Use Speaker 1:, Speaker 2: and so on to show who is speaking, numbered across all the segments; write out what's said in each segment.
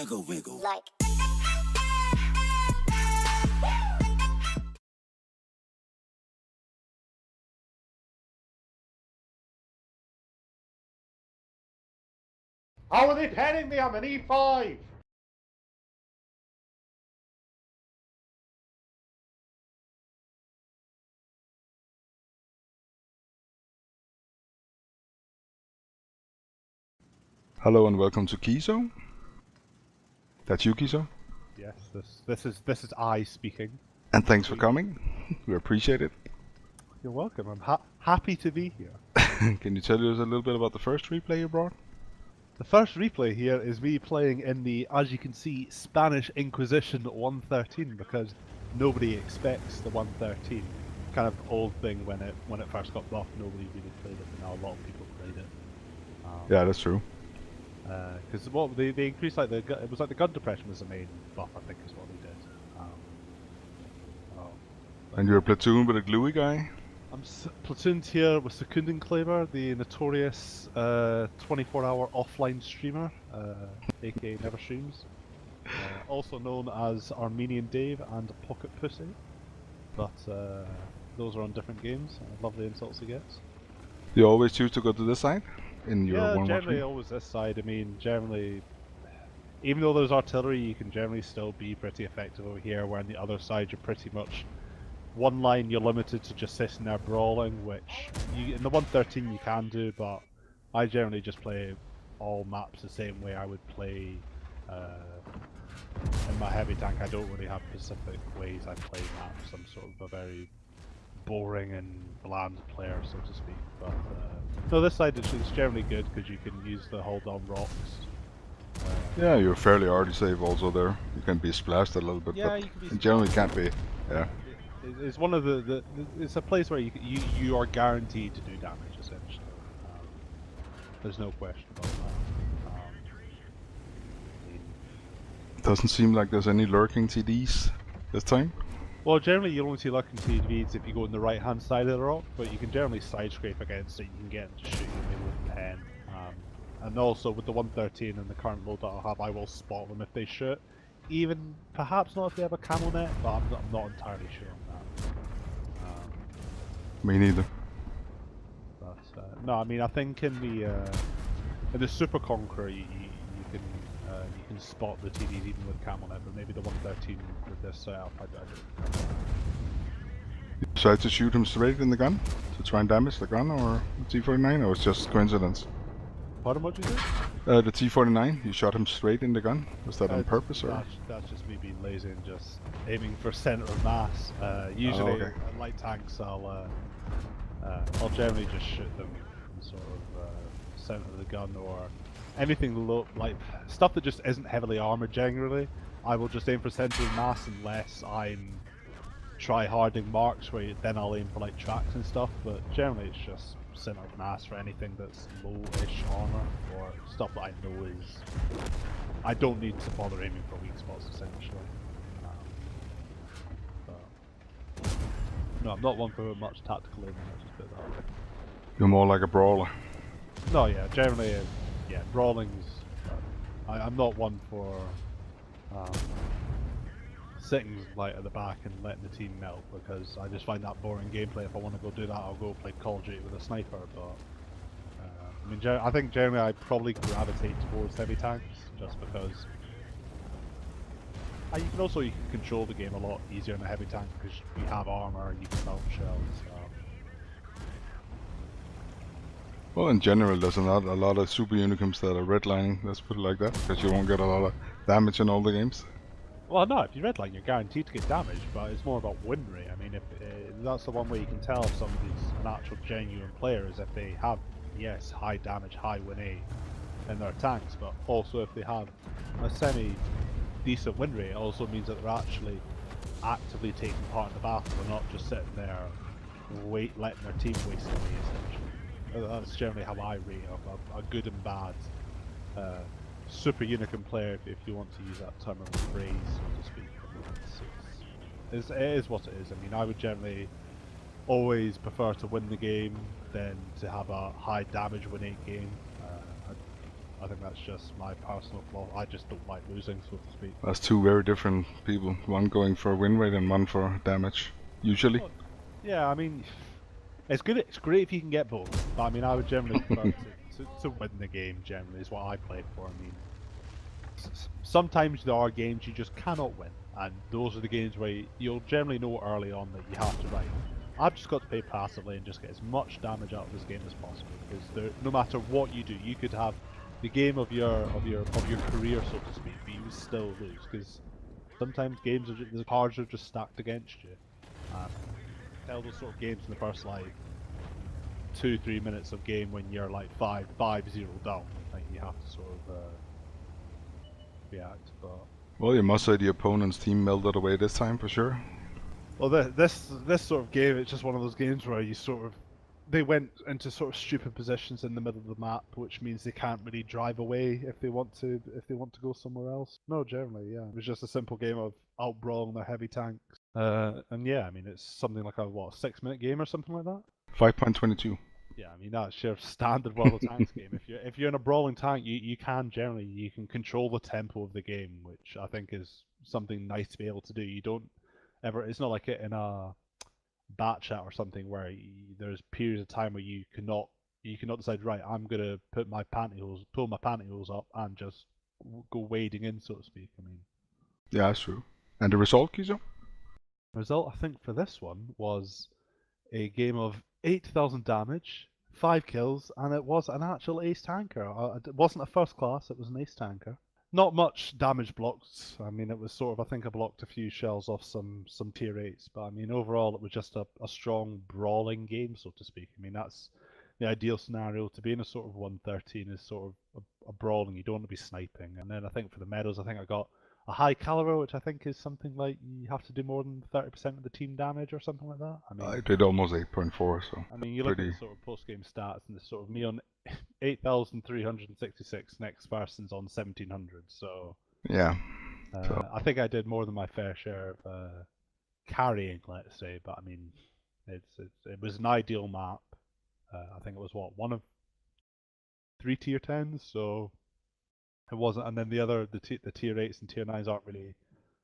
Speaker 1: wiggle, wiggle.
Speaker 2: Like.
Speaker 3: How are they penning me? I'm an E5!
Speaker 4: Hello and welcome to keezoo. That's you, keezoo.
Speaker 3: Yes, this is I speaking.
Speaker 4: And thanks for coming. We appreciate it.
Speaker 3: You're welcome. I'm happy to be here.
Speaker 4: Can you tell us a little bit about the first replay you brought?
Speaker 3: The first replay here is me playing in the, as you can see, Spanish Inquisition 113 because nobody expects the 113. Kind of old thing when it first got buffed, nobody really played it, but now a lot of people played it.
Speaker 4: Yeah, that's true.
Speaker 3: Because what they increased like it was like the gun depression was the main buff, I think is what they did.
Speaker 4: And you're a platoon with a gluey guy?
Speaker 3: I'm platooned here with Secundenclaver, the notorious 24-hour offline streamer, aka Never Streams, also known as Armenian Dave and Pocket Pussy, but those are on different games. Lovely insults he gets.
Speaker 4: You always choose to go to this side? In your
Speaker 3: Yeah,
Speaker 4: 113?
Speaker 3: generally always this side. I mean, generally, even though there's artillery, you can generally still be pretty effective over here, where on the other side you're pretty much one line you're limited to just sitting there brawling, which in the 113 you can do, but I generally just play all maps the same way I would play in my heavy tank. I don't really have specific ways I play maps. I'm sort of a very boring and bland player, so to speak. But no, this side is generally good because you can use the hold on rocks.
Speaker 4: Yeah, you're fairly already safe also there. You can be splashed a little bit,
Speaker 3: Yeah,
Speaker 4: but
Speaker 3: you can be
Speaker 4: in general you can't be. Yeah.
Speaker 3: It's one of the it's a place where you are guaranteed to do damage essentially. There's no question about that.
Speaker 4: Doesn't seem like there's any lurking TDs this time.
Speaker 3: Well, generally you'll only see lurking TVs if you go on the right hand side of the rock, but you can generally side scrape against it. You can get them to shoot you maybe with 10. And also with the 113 and the current load that I have, I will spot them if they shoot. Even perhaps not if they have a camo net, but I'm not entirely sure on that.
Speaker 4: Me neither.
Speaker 3: But no, I mean I think in the Super Conqueror you can spot the TDs even with camo net, but maybe the 113 with this setup I don't know.
Speaker 4: You decide to shoot him straight in the gun to try and damage the gun or the T49, or it's just coincidence?
Speaker 3: Pardon, what you did?
Speaker 4: The T49, you shot him straight in the gun. Was that on purpose or?
Speaker 3: That's just me being lazy and just aiming for center of mass. Usually,
Speaker 4: okay.
Speaker 3: light tanks, I'll generally just shoot them from sort of center of the gun or anything low, like stuff that just isn't heavily armored. Generally, I will just aim for center of mass unless I'm try-harding marks where then I'll aim for like tracks and stuff. But generally, it's just center of mass for anything that's low-ish armor or stuff that I know is. I don't need to bother aiming for weak spots essentially. No, I'm not one for much tactical aiming. Let's just put it that way.
Speaker 4: You're more like a brawler.
Speaker 3: No, yeah, generally, yeah, brawling's. I'm not one for sitting like at the back and letting the team melt because I just find that boring gameplay. If I want to go do that, I'll go play Call of Duty with a sniper. But I mean, I think generally I probably gravitate towards heavy tanks just because you can control the game a lot easier in a heavy tank because you have armor and you can melt shells.
Speaker 4: Well, in general, there's a lot of super unicums that are redlining, let's put it like that, because you won't get a lot of damage in all the games.
Speaker 3: Well, no, if you redline, you're guaranteed to get damage, but it's more about win rate. I mean, if that's the one way you can tell if somebody's an actual genuine player is if they have, yes, high damage, high win rate in their tanks, but also if they have a semi-decent win rate, it also means that they're actually actively taking part in the battle. They're not just sitting there, letting their team waste away, essentially. That's generally how I rate a good and bad super unicum player, if you want to use that term of phrase, so to speak. It is what it is. I mean, I would generally always prefer to win the game than to have a high damage win 8 game. I think that's just my personal flaw. I just don't like losing, so to speak.
Speaker 4: That's two very different people. One going for win rate and one for damage, usually.
Speaker 3: Well, yeah, I mean, it's good. It's great if you can get both. But I mean, I would generally prefer to win the game. Generally, is what I play for. I mean, sometimes there are games you just cannot win, and those are the games where you'll generally know early on that you have to write. I've just got to play passively and just get as much damage out of this game as possible, because no matter what you do, you could have the game of your career, so to speak, but you would still lose, because sometimes games are the cards are just stacked against you. Tell those sort of games in the first like 2-3 minutes of game when you're like 5-0 down, like you have to sort of react. But
Speaker 4: Well, you must say the opponent's team melted away this time for sure.
Speaker 3: well, this sort of game, it's just one of those games where you sort of they went into sort of stupid positions in the middle of the map, which means they can't really drive away if they want to go somewhere else. No, generally, yeah, it was just a simple game of outbrawling their heavy tanks. And yeah, I mean, it's something like a 6-minute game or something like that.
Speaker 4: 5.22.
Speaker 3: Yeah, I mean that's your standard World of Tanks game. If you're in a brawling tank, you can control the tempo of the game, which I think is something nice to be able to do. You don't ever. It's not like it in a bat chat or something where there's periods of time where you cannot decide, right, I'm gonna pull my pantyhose up and just go wading in, so to speak. I mean,
Speaker 4: Yeah, that's true. And the result, Keezoo?
Speaker 3: result I think for this one was a game of 8,000 damage, 5 kills, and it was an actual ace tanker. It wasn't a first class, it was an ace tanker. Not much damage blocks. I mean, it was sort of, I think I blocked a few shells off some tier 8s, but I mean, overall, it was just a strong brawling game, so to speak. I mean, that's the ideal scenario. To be in a sort of 113 is sort of a brawling, you don't want to be sniping. And then I think for the medals, I think I got a high caliber, which I think is something like you have to do more than 30% of the team damage or something like that. I mean,
Speaker 4: I did almost 8.4, so
Speaker 3: I mean, you look
Speaker 4: pretty.
Speaker 3: at the sort of post-game stats, and it's sort of me on 8,366. Next person's on 1,700. So
Speaker 4: Yeah. So
Speaker 3: I think I did more than my fair share of carrying, let's say. But I mean, it was an ideal map. I think it was one of 3 tier 10s, so it wasn't. And then the tier 8s and tier 9s aren't really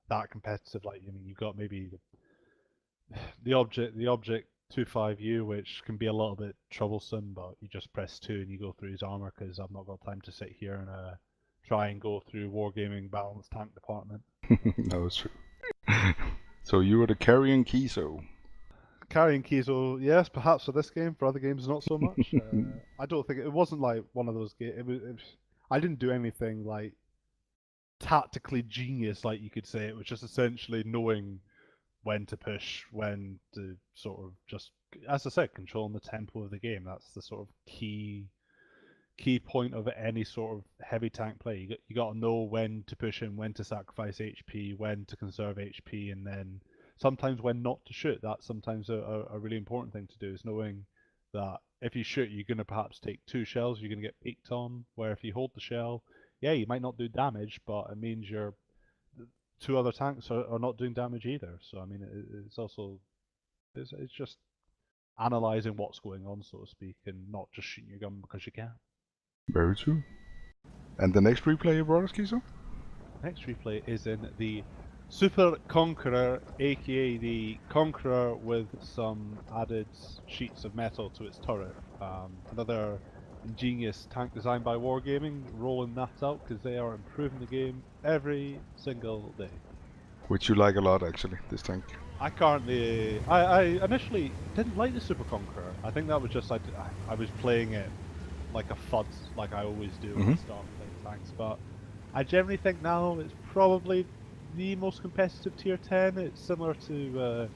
Speaker 3: that competitive. Like, I mean, you've got maybe the object 25U, which can be a little bit troublesome, but you just press 2 and you go through his armor, because I've not got time to sit here and try and go through wargaming balanced tank department.
Speaker 4: that was true. So you were the carrying keezoo.
Speaker 3: Carrying keezoo, yes, perhaps for this game. For other games, not so much. I don't think it wasn't like one of those games. I didn't do anything like tactically genius, like you could say. It was just essentially knowing when to push, when to sort of just, as I said, controlling the tempo of the game. That's the sort of key point of any sort of heavy tank play. You got to know when to push in, when to sacrifice HP, when to conserve HP, and then sometimes when not to shoot. That's sometimes a really important thing to do, is knowing that if you shoot, you're going to perhaps take 2 shells, you're going to get peeked on, where if you hold the shell, yeah, you might not do damage, but it means your 2 other tanks are not doing damage either. So I mean, it's also it's just analyzing what's going on, so to speak, and not just shooting your gun because you can.
Speaker 4: Very true. And the next replay you brought us, Keezoo?
Speaker 3: Next replay is in the Super Conqueror, aka the Conqueror with some added sheets of metal to its turret. Another ingenious tank designed by Wargaming, rolling that out because they are improving the game every single day.
Speaker 4: Which you like a lot, actually, this tank.
Speaker 3: I initially didn't like the Super Conqueror. I think that was just I was playing it like a FUD, like I always do when I start playing tanks. But I generally think now it's probably the most competitive tier 10. It's similar to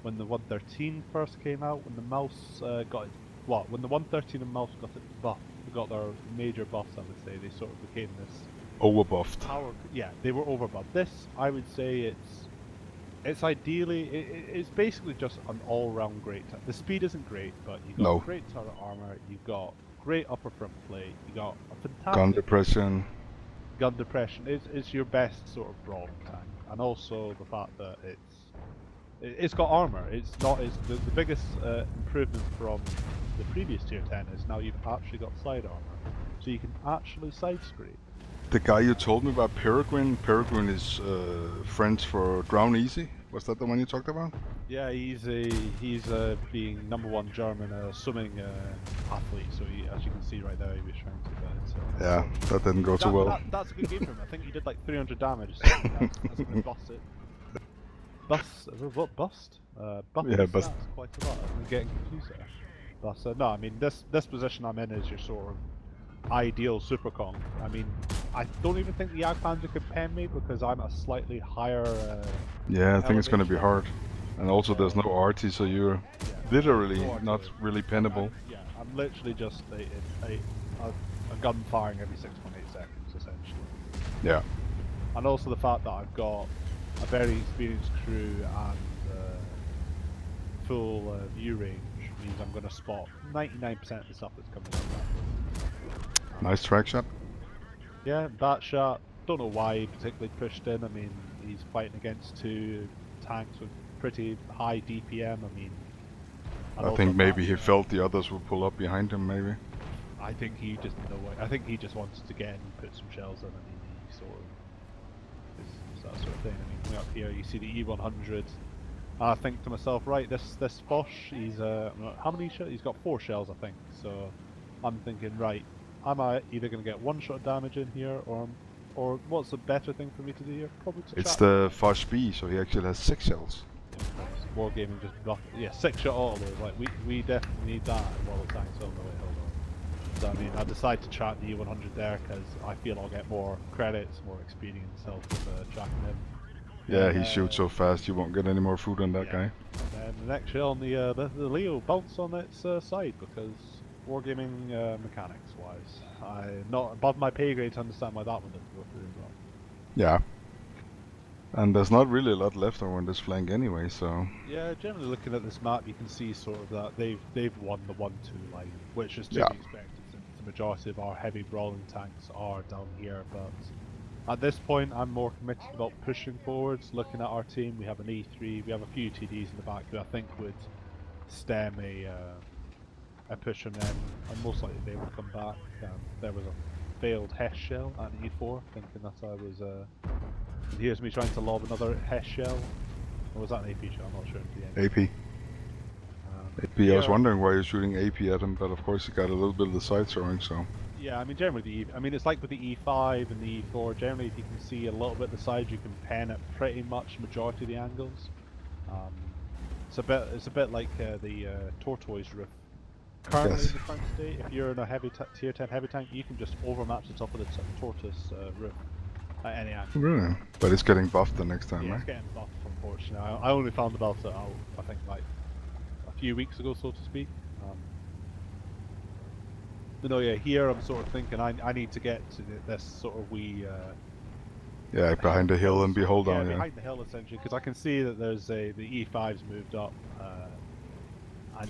Speaker 3: when the 113 first came out, when the mouse when the 113 and mouse got its buff, got their major buffs. I would say they sort of became this
Speaker 4: Overbuffed.
Speaker 3: power. Yeah, they were overbuffed. This, I would say, it's ideally it's basically just an all-round great tank. The speed isn't great, but you got great turret armor, you got great upper front plate, you got a fantastic
Speaker 4: Gun depression.
Speaker 3: It's your best sort of brawling tank, and also the fact that it's It's got armor. It's not. It's the biggest improvement from the previous tier 10 is now you've actually got side armor, so you can actually side scrape.
Speaker 4: The guy you told me about, Peregrine. Peregrine is French for drown easy. Was that the one you talked about?
Speaker 3: Yeah, he's being #1 German swimming athlete. So he, as you can see right there, he was trying to.
Speaker 4: Yeah, that didn't go too well.
Speaker 3: That's a good game for him. I think he did like 300 damage. So that's gonna bust it. What bust? Buff
Speaker 4: Yeah, bust.
Speaker 3: stats quite a lot. I'm getting confused there. But no, I mean this position I'm in is your sort of ideal super conk. I mean, I don't even think the Alphaz could pen me because I'm a slightly higher.
Speaker 4: Yeah, I think it's gonna be
Speaker 3: elevation.
Speaker 4: hard. And also there's no arty, so you're literally
Speaker 3: No
Speaker 4: not
Speaker 3: arty.
Speaker 4: really pinnable.
Speaker 3: I'm literally just a gun firing every 6.8 seconds essentially.
Speaker 4: Yeah.
Speaker 3: And also the fact that I've got a very experienced crew and full view range means I'm going to spot 99% of the stuff that's coming out.
Speaker 4: Nice track shot.
Speaker 3: Yeah, that shot, don't know why he particularly pushed in. I mean, he's fighting against two tanks with pretty high DPM. I mean,
Speaker 4: I think maybe he felt the others would pull up behind him, maybe.
Speaker 3: I think he just I think he just wanted to get in and put some shells in. I mean, he sort of is that sort of thing. I mean, coming up here, you see the E100. I think to myself, right, this Bosch, he's how many shells? He's got 4 shells, I think. So I'm thinking, right, am I either going to get one shot damage in here, or what's the better thing for me to do here? Probably to
Speaker 4: It's
Speaker 3: trap
Speaker 4: the Foch B, so he actually has 6 shells.
Speaker 3: Wargaming just buff. Yeah, 6 shot auto. Like we definitely need that while the tank's on the way. Hold on. So I mean, I decided to track the E100 there because I feel I'll get more credits, more experience help with tracking him.
Speaker 4: Yeah, he shoots so fast you won't get any more food on that guy.
Speaker 3: And then the next shell on the Leo bounced on its side because wargaming mechanics wise, I'm not above my pay grade to understand why that one didn't go through as well.
Speaker 4: Yeah. And there's not really a lot left on this flank anyway, so...
Speaker 3: Yeah, generally looking at this map, you can see sort of that they've won the 1-2 line, which is to be expected since the majority of our heavy brawling tanks are down here. But at this point, I'm more committed about pushing forwards. Looking at our team, we have an E3, we have a few TDs in the back who I think would stem a push from them, and most likely they will come back. There was a failed Hess shell at an E4, thinking that I was. And here's me trying to lob another Hess shell. Or was that an AP shell? I'm not sure at the end.
Speaker 4: AP. AP, I was wondering why you're shooting AP at him, but of course he got a little bit of the side throwing, so...
Speaker 3: Yeah, I mean generally it's like with the E5 and the E4, generally if you can see a little bit of the side you can pen at pretty much majority of the angles. It's a bit like the tortoise roof. Currently in the current state, if you're in a heavy tier 10 heavy tank, you can just overmatch the top of the tortoise roof at any angle.
Speaker 4: Really? But it's getting buffed the next time,
Speaker 3: yeah,
Speaker 4: right?
Speaker 3: It's getting buffed, unfortunately. I only found about it out, I think, like a few weeks ago, so to speak. But no, yeah, here I'm sort of thinking I need to get to this sort of wee...
Speaker 4: yeah, behind the hill and be hold on,
Speaker 3: behind the hill essentially, because I can see that there's the E5's moved up.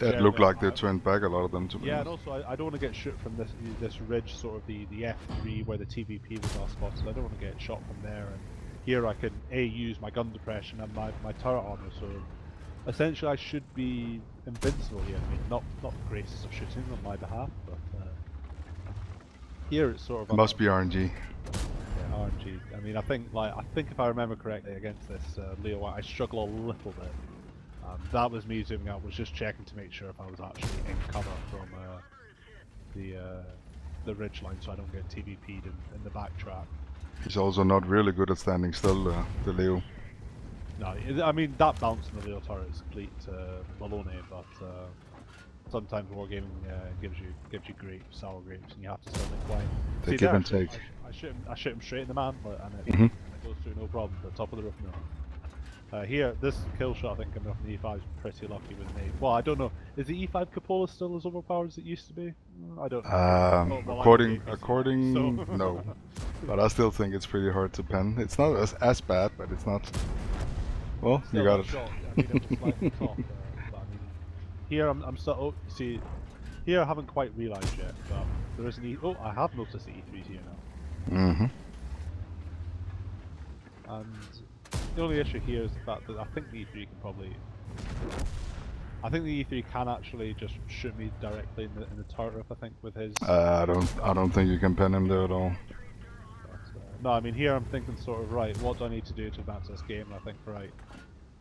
Speaker 4: It looked like they turned back a lot of them to be
Speaker 3: honest. And also I don't want to get shot from this ridge, sort of the F3 where the TVP was last spotted. I don't want to get shot from there. And here I can use my gun depression and my turret armor. So essentially I should be invincible here. I mean, not the graces of shooting on my behalf, but here it's sort of.
Speaker 4: It must be RNG.
Speaker 3: Yeah, RNG. I mean, I think if I remember correctly against this Leo, I struggle a little bit. That was me zooming out, was just checking to make sure if I was actually in cover from the ridge line so I don't get TVP'd in the back track.
Speaker 4: He's also not really good at standing still, the Leo.
Speaker 3: No, I mean that bounce in the Leo turret is complete baloney, but sometimes wargaming gives you great sour grapes and you have to still decline.
Speaker 4: They give and take.
Speaker 3: I shoot him straight in the man, and it goes through no problem. The top of the roof, no. Here, this kill shot I think coming off the E5 is pretty lucky with me. Well, I don't know. Is the E5 Cupola still as overpowered as it used to be? I don't know.
Speaker 4: According, no. But I still think it's pretty hard to pen. It's not as bad, but it's not. Well, you got it.
Speaker 3: Shot. I mean, it was slightly top, but I mean, here I'm still. Oh, see, here I haven't quite realised yet, but there is an E. Oh, I have noticed the E3s here now.
Speaker 4: Mm-hmm.
Speaker 3: And The only issue here is the fact that I think the E3 can probably. I think the E3 can actually just shoot me directly in the turret. I think with his.
Speaker 4: I don't think you can pen him there at all.
Speaker 3: No, I mean here I'm thinking sort of right. What do I need to do to advance this game? And I think right.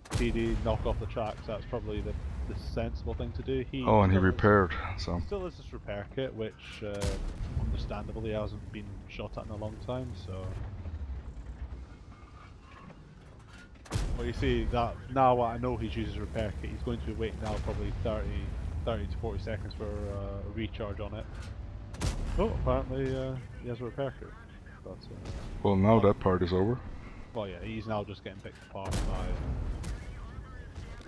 Speaker 3: TD knock off the tracks. That's probably the sensible thing to do.
Speaker 4: Oh, and he repaired. So
Speaker 3: still has this repair kit, which understandably hasn't been shot at in a long time. So. Well, you see that now I know he's using repair kit, he's going to be waiting now probably 30 to 40 seconds for a recharge on it. Oh, apparently he has a repair kit. But,
Speaker 4: well, now that part is over.
Speaker 3: Well, yeah, he's now just getting picked apart by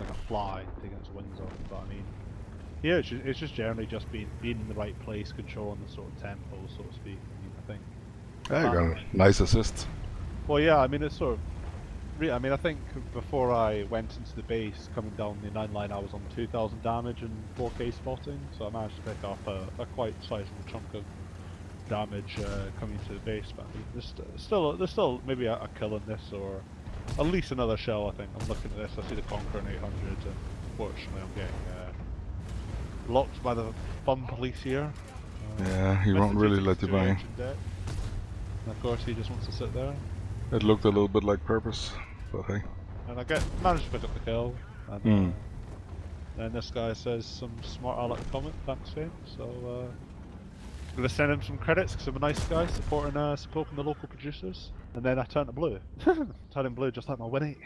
Speaker 3: like a fly taking its wings off. But I mean, yeah, it's just generally just being in the right place, controlling the sort of tempo, so to speak. I mean, I think.
Speaker 4: Yeah, you got a nice assist.
Speaker 3: Well, yeah, I mean it's sort of. I mean, I think before I went into the base, coming down the 9 line, I was on 2,000 damage and 4k spotting, so I managed to pick up a quite sizable chunk of damage coming into the base. But I mean, there's still maybe a kill in this, or at least another shell. I think I'm looking at this. I see the Conqueror in 800, and unfortunately, I'm getting blocked by the fun police here.
Speaker 4: Yeah, he won't really let you by.
Speaker 3: And of course, he just wants to sit there.
Speaker 4: It looked a little bit like purpose, but hey.
Speaker 3: And I managed to pick up the kill, and then this guy says some smart aleck comment, thanks to him, so I'm going to send him some credits because I'm a nice guy supporting the local producers. And then I turned to blue. Turning blue just like my Winnie.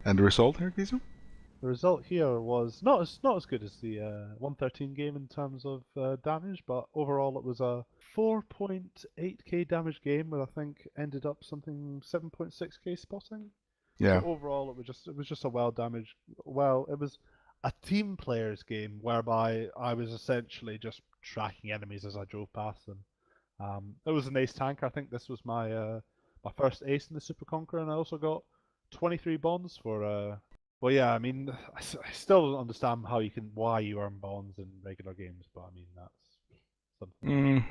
Speaker 4: And the result here, keezoo?
Speaker 3: The result here was not as good as the 113 game in terms of damage, but overall it was a 4.8k damage game where I think ended up something 7.6k spotting.
Speaker 4: Yeah.
Speaker 3: So overall it was just a it was a team players game whereby I was essentially just tracking enemies as I drove past them. It was an ace tank. I think this was my my first ace in the Super Conqueror, and I also got 23 bonds for. Well, yeah, I mean, I still don't understand why you earn bonds in regular games, but I mean that's something.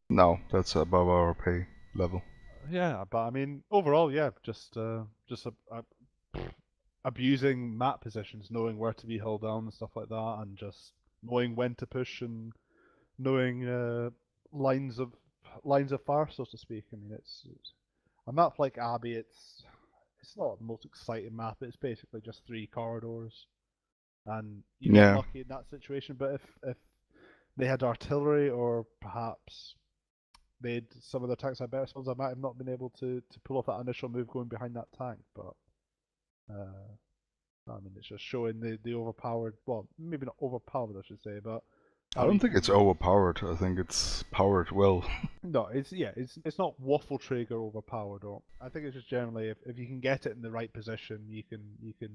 Speaker 4: No, that's above our pay level.
Speaker 3: Yeah, but I mean, overall, yeah, just abusing map positions, knowing where to be held down and stuff like that, and just knowing when to push and knowing lines of fire, so to speak. I mean, it's a map like Abbey. It's not the most exciting map. It's basically just 3 corridors, and you get lucky in that situation. But if they had artillery, or perhaps made some of the tanks had better spells, I might have not been able to pull off that initial move going behind that tank. But I mean, it's just showing the overpowered. Well, maybe not overpowered, I should say, but.
Speaker 4: I don't think it's overpowered. I think it's powered well.
Speaker 3: No, it's not waffle trigger overpowered. Or I think it's just generally if you can get it in the right position, you can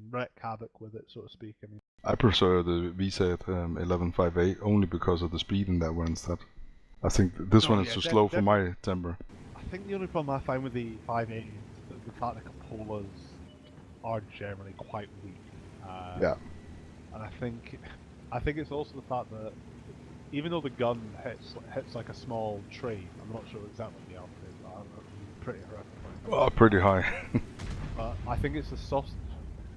Speaker 3: wreak havoc with it, so to speak. I mean,
Speaker 4: I prefer the VZ 1158 only because of the speed in that one instead. I think this one is too slow for my temper.
Speaker 3: I think the only problem I find with the 5.8 is that the fact that cupolas are generally quite weak.
Speaker 4: Yeah. And
Speaker 3: I think it's also the fact that even though the gun hits like a small tree, I'm not sure exactly what the output is, but I'm pretty horrific.
Speaker 4: Well, pretty high.
Speaker 3: But I think it's the soft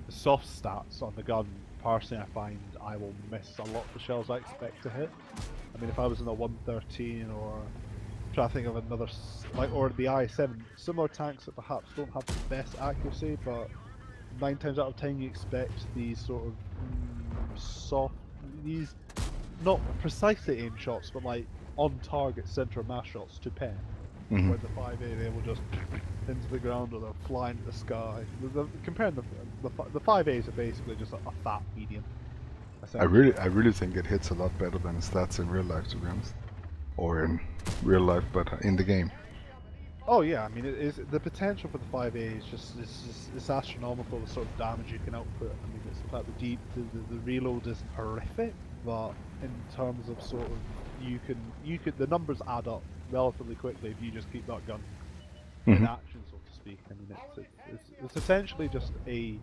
Speaker 3: stats on the gun. Personally, I find I will miss a lot of the shells I expect to hit. I mean, if I was in a 113 or trying to think of another or the I7, similar tanks that perhaps don't have the best accuracy, but 9 times out of 10 you expect these sort of these not precisely aimed shots, but like on target center mass shots to pen.
Speaker 4: Mm-hmm.
Speaker 3: Where the 5A they will just into the ground or they're flying to the sky. Comparing the 5As are basically just a fat medium.
Speaker 4: I really think it hits a lot better than its stats in real life, to be honest, or in real life, but in the game.
Speaker 3: Oh yeah, I mean the potential for the 5A is it's astronomical. The sort of damage you can output. I mean, it's the fact the reload isn't horrific, but in terms of sort of the numbers add up relatively quickly if you just keep that gun in action, so to speak. I mean, it's essentially just an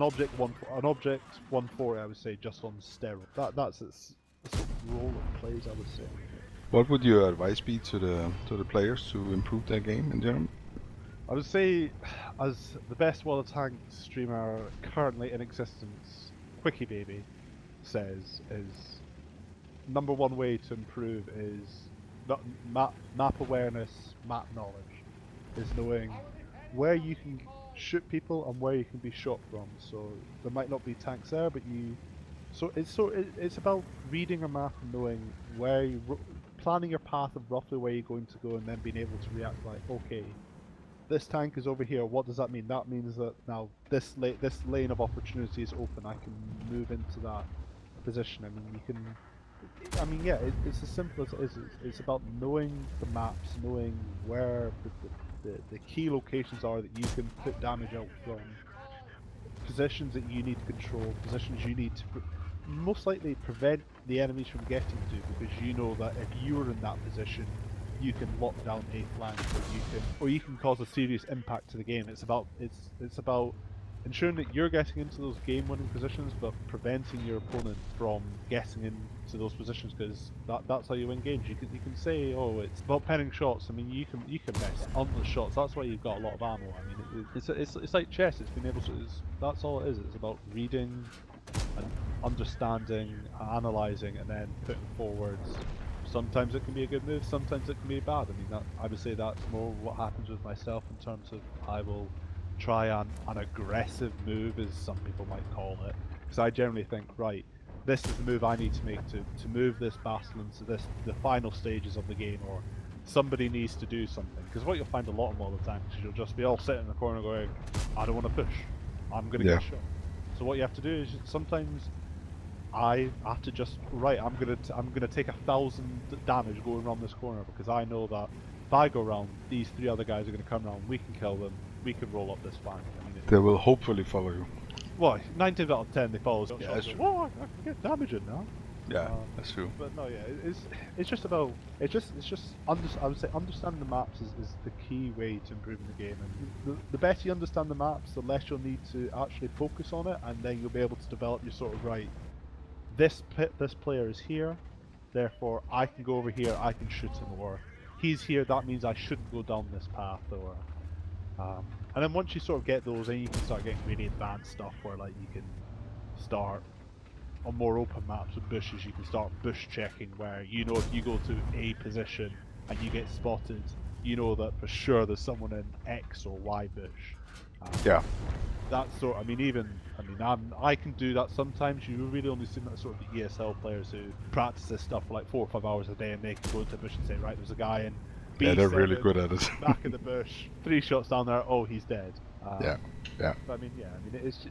Speaker 3: object 140, I would say, just on steroids. That's its sort of role it plays, I would say.
Speaker 4: What would your advice be to the players to improve their game in general?
Speaker 3: I would say, as the best World of Tanks streamer currently in existence, Quickie Baby says, is number one way to improve is map awareness, map knowledge, is knowing where you can shoot people and where you can be shot from. So there might not be tanks there, but it's about reading a map and knowing where planning your path of roughly where you're going to go, and then being able to react like, okay, this tank is over here. What does that mean? That means that now this lane of opportunity is open. I can move into that position. I mean, you can. I mean, yeah, it's as simple as it is. It's about knowing the maps, knowing where the key locations are that you can put damage out from, positions that you need to control, positions you need to most likely prevent the enemies from getting to, because you know that if you were in that position, you can lock down a flank, or you can cause a serious impact to the game. It's about ensuring that you're getting into those game-winning positions, but preventing your opponent from getting into those positions, because that's how you win games. You can say, oh, it's about penning shots. I mean, you can miss endless shots. That's why you've got a lot of ammo. I mean, it's like chess. It's being able to. That's all it is. It's about reading and understanding, analysing, and then putting forwards. Sometimes it can be a good move, sometimes it can be bad. I mean, I would say that's more what happens with myself in terms of I will try an aggressive move, as some people might call it, because I generally think, right, this is the move I need to make to move this battle into the final stages of the game, or somebody needs to do something. Because what you'll find a lot of World of Tanks is you'll just be all sitting in the corner going, I don't want to push, I'm going to get shot. So what you have to do is sometimes I have to just, right, I'm gonna take 1,000 damage going around this corner, because I know that if I go around, these 3 other guys are gonna come around, we can kill them, we can roll up this flank. I mean,
Speaker 4: They will hopefully follow you.
Speaker 3: Well, 9 times out of 10 they follow.
Speaker 4: Yeah, that's true.
Speaker 3: Whoa, I can get damage in now.
Speaker 4: Yeah, that's true.
Speaker 3: But no, yeah, it's just about I would say understanding the maps is the key way to improving the game. And the better you understand the maps, the less you'll need to actually focus on it, and then you'll be able to develop your sort of, right, this player is here, therefore I can go over here, I can shoot him, or he's here, that means I shouldn't go down this path, or and then once you sort of get those, then you can start getting really advanced stuff where, like, you can start on more open maps with bushes. You can start bush checking, where you know if you go to a position and you get spotted, you know that for sure there's someone in X or Y bush.
Speaker 4: Yeah.
Speaker 3: That sort. I mean, I can do that sometimes. You really only see that sort of the ESL players who practice this stuff for like 4 or 5 hours a day, and they can go into a bush and say, right, there's a guy in B7,
Speaker 4: yeah, they're really good at it.
Speaker 3: back in the bush, 3 shots down there, oh, he's dead.
Speaker 4: Yeah.
Speaker 3: But I mean, it's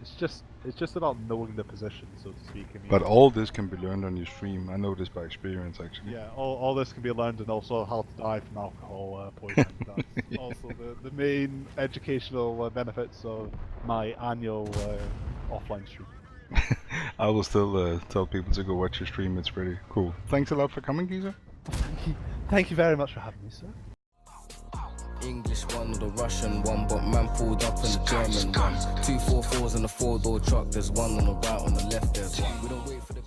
Speaker 3: just about knowing the position, so to speak. I mean,
Speaker 4: But all this can be learned on your stream. I know this by experience, actually.
Speaker 3: yeah, all this can be learned, and also how to die from alcohol poisoning. That's also the main educational benefits of my annual offline stream.
Speaker 4: I will still tell people to go watch your stream. It's pretty cool. Thanks a lot for coming, Keezoo.
Speaker 3: Thank you very much for having me, sir.
Speaker 1: English one, the Russian one, but man pulled up in the German one. 2 4 4s in a 4-door truck, there's one on the right, on the left, there's one. We don't wait for the